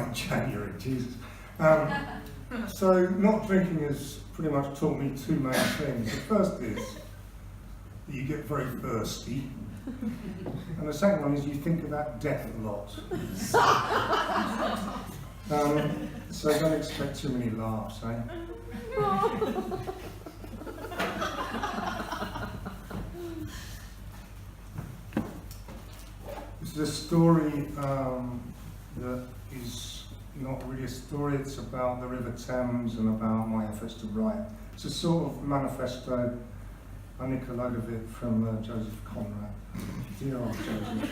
in January, Jesus. So not drinking has pretty much taught me two main things. The first is that you get very thirsty. And the second one is you think about death a lot. So don't expect too many laughs, eh? This is a story that is not really a story. It's about the River Thames and about my efforts to write. It's a sort of manifesto. I nick a load of it from Joseph Conrad. Dear old Joseph.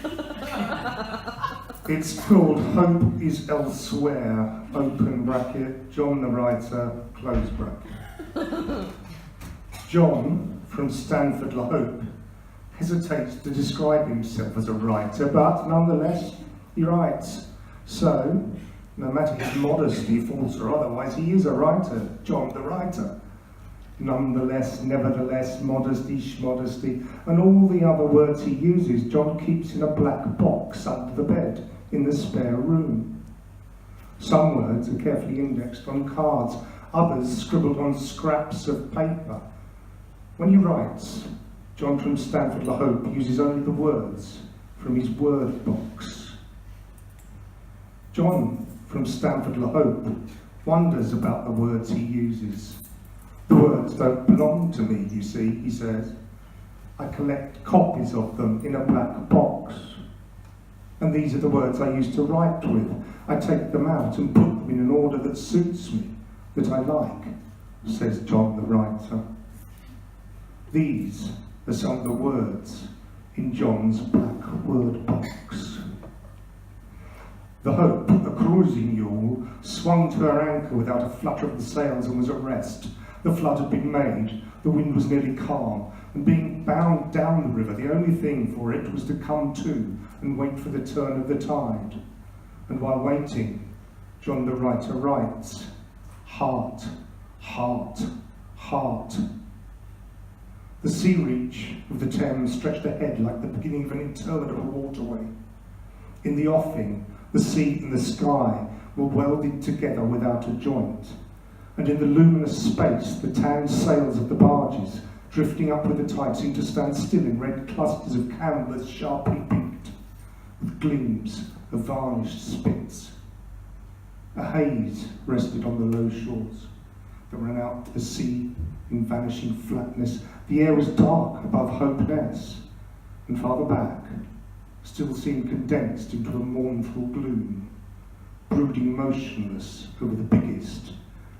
It's called Hope is Elsewhere, open bracket, John the writer, close bracket. John, from Stanford La Hope, hesitates to describe himself as a writer, but nonetheless, he writes. So, no matter his modesty, false or otherwise, he is a writer, John the writer. Nonetheless, nevertheless, modesty, schmodesty, and all the other words he uses, John keeps in a black box under the bed in the spare room. Some words are carefully indexed on cards, others scribbled on scraps of paper. When he writes, John from Stanford La Hope uses only the words from his word box. John from Stanford La Hope wonders about the words he uses. The words don't belong to me, you see, he says. I collect copies of them in a black box. And these are the words I used to write with. I take them out and put them in an order that suits me, that I like, says John the writer. These are some of the words in John's black word box. The Hope, a cruising yawl, swung to her anchor without a flutter of the sails and was at rest. The flood had been made, the wind was nearly calm, and being bound down the river, the only thing for it was to come to and wait for the turn of the tide. And while waiting, John the writer writes, heart, heart, heart. The sea reach of the Thames stretched ahead like the beginning of an interminable waterway. In the offing, the sea and the sky were welded together without a joint. And in the luminous space, the tan sails of the barges, drifting up with the tide, seemed to stand still in red clusters of canvas sharply pinked, with gleams of varnished spits. A haze rested on the low shores that ran out to the sea in vanishing flatness. The air was dark above Hope Ness, and farther back still seemed condensed into a mournful gloom, brooding motionless over the biggest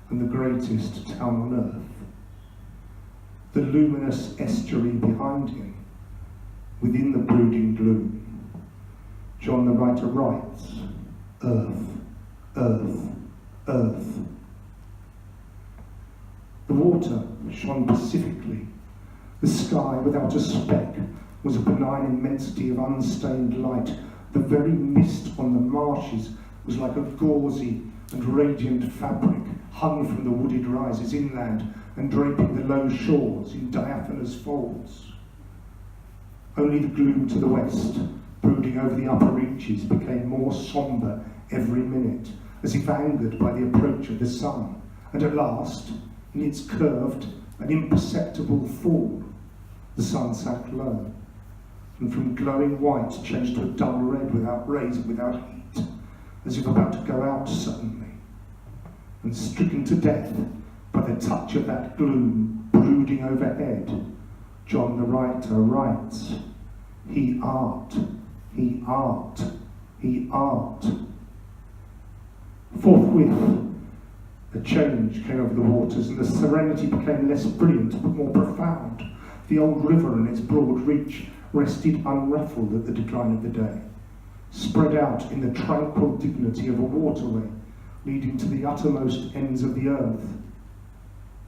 and the greatest town on earth. The luminous estuary behind him, within the brooding gloom, John the writer writes, earth, earth, earth. The water shone pacifically. The sky, without a speck, was a benign immensity of unstained light. The very mist on the marshes was like a gauzy and radiant fabric hung from the wooded rises inland and draping the low shores in diaphanous folds. Only the gloom to the west, brooding over the upper reaches, became more sombre every minute, as if angered by the approach of the sun, and at last, in its curved and imperceptible fall, the sun sank low, and from glowing white changed to a dull red without rays and without heat, as if about to go out suddenly, and stricken to death by the touch of that gloom brooding overhead, John the writer writes, he art, he art, he art. Forthwith, a change came over the waters, and the serenity became less brilliant but more profound. The old river and its broad reach rested unruffled at the decline of the day, spread out in the tranquil dignity of a waterway leading to the uttermost ends of the earth.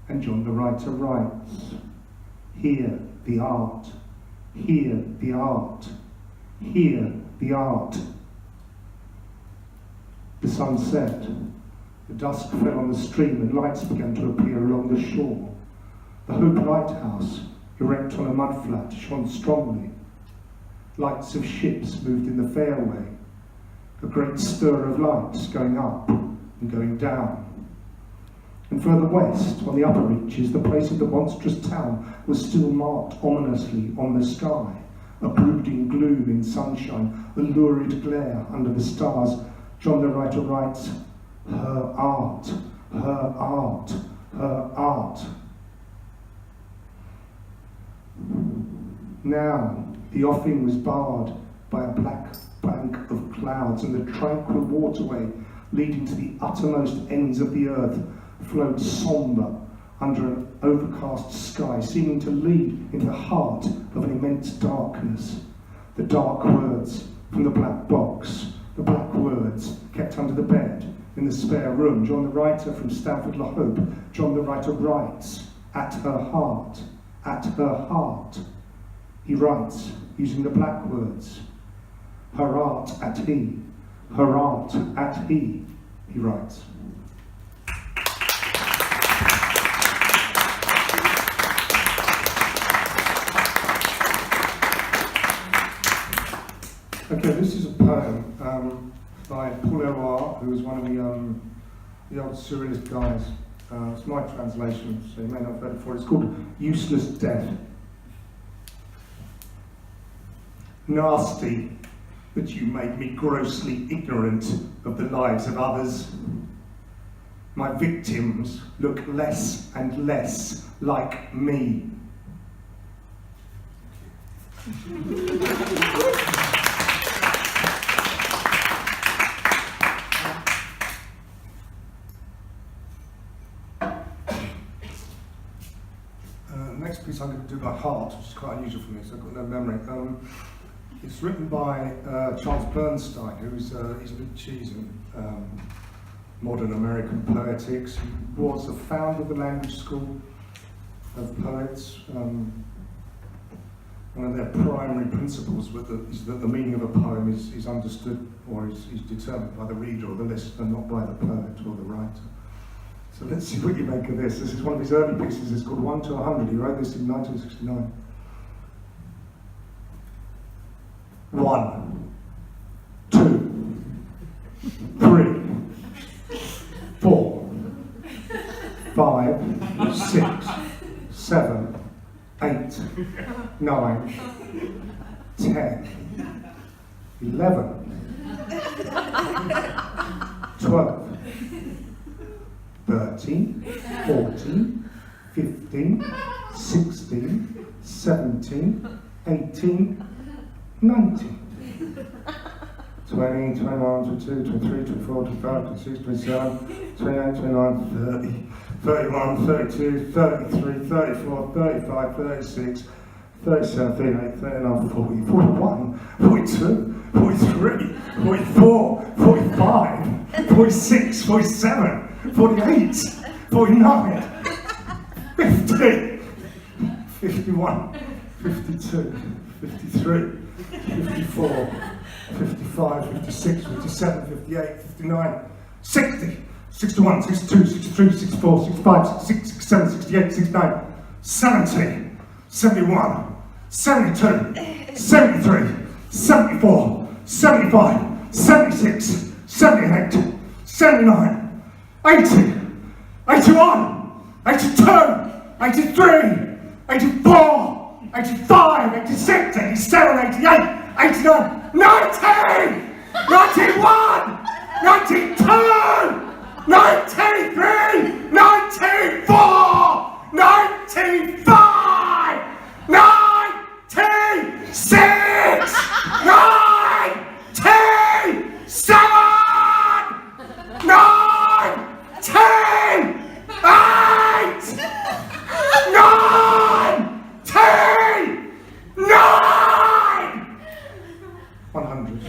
And John the writer writes, here the art, here the art, here the art. The sun set, the dusk fell on the stream and lights began to appear along the shore. The Hope Lighthouse, erect on a mudflat, shone strongly. Lights of ships moved in the fairway, a great stir of lights going up and going down. And further west, on the upper reaches, the place of the monstrous town was still marked ominously on the sky, a brooding gloom in sunshine, a lurid glare under the stars. John the writer writes, her art, her art, her art. Now the offing was barred by a black bank of clouds, and the tranquil waterway leading to the uttermost ends of the earth flowed sombre under an overcast sky, seeming to lead into the heart of an immense darkness. The dark words from the black box, the black words kept under the bed in the spare room. John the writer from Stamford La Hope, John the writer writes, at her heart, at her heart. He writes using the black words, her art at he, her art at he writes. Okay, this is a poem by Paul Éluard, who was one of the old surrealist guys. It's my translation, so you may not have heard it before. It's called Useless Death. Nasty that you made me grossly ignorant of the lives of others. My victims look less and less like me. Next piece I'm going to do by heart, which is quite unusual for me, so I've got no memory. It's written by Charles Bernstein, he's a big cheese in modern American poetics. He was the founder of the language school of poets. One of their primary principles is that the meaning of a poem is understood or is determined by the reader or the listener, not by the poet or the writer. So let's see what you make of this. This is one of his early pieces. It's called 1 to 100. He wrote this in 1969. 1, 2, 3, 4, 5, 6, 7, 8, 9, 10, 11, 12, 13, 14, 15, 16, 17, 18, 19, 20, 21, 22, 23, 24, 25, 26, 27, 28, 29, 30, 31, 32, 33, 34, 35, 36, 37, 38, 39, 40, 41, 42, 43, 44, 45, 46, 47, 48, 49, 50, 51, 52, 53, 54, 55, 56, 57, 58, 59, 60, 61, 62, 63, 64, 65, 66, 67, 68, 69, 70, 71, 72, 73, 74, 75, 76, 78, 79, 80, 81, 82, 83, 84, 85, 86, 87, 88, 89, 90, 91, 92, 93, 94, 95, 96, 97, 100.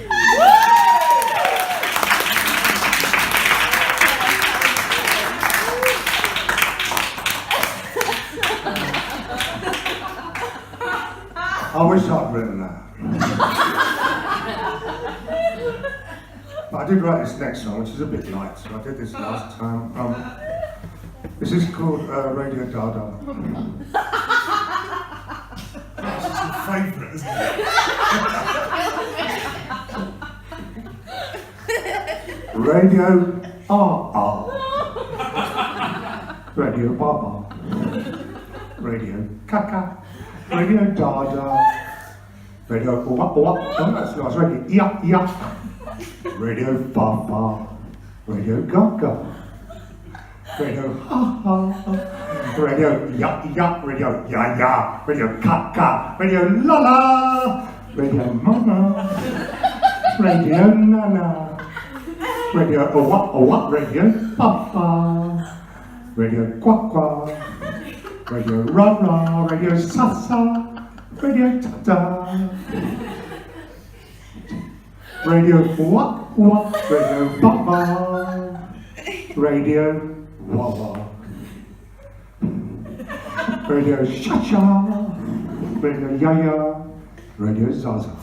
I wish I'd written that. But I did write this next song, which is a bit light, so I did this last time. This is called Radio Dada. This is your favourite, isn't it? Radio ah. Radio Baba. Radio Kaka. Radio Dada. Radio what? Oh, that's nice. Radio yeah. Radio Papa. Radio Gaga. Radio ha. Radio ya. Radio ya. Radio Kaka. Radio la. Radio mama. Radio nana. Radio what? Radio Papa. Radio Quack. Radio Rara. Radio Sasa. Radio Tada. Radio what? Radio Baba. Radio Wawa. Radio Shasha. Radio Yaya. Radio Zaza.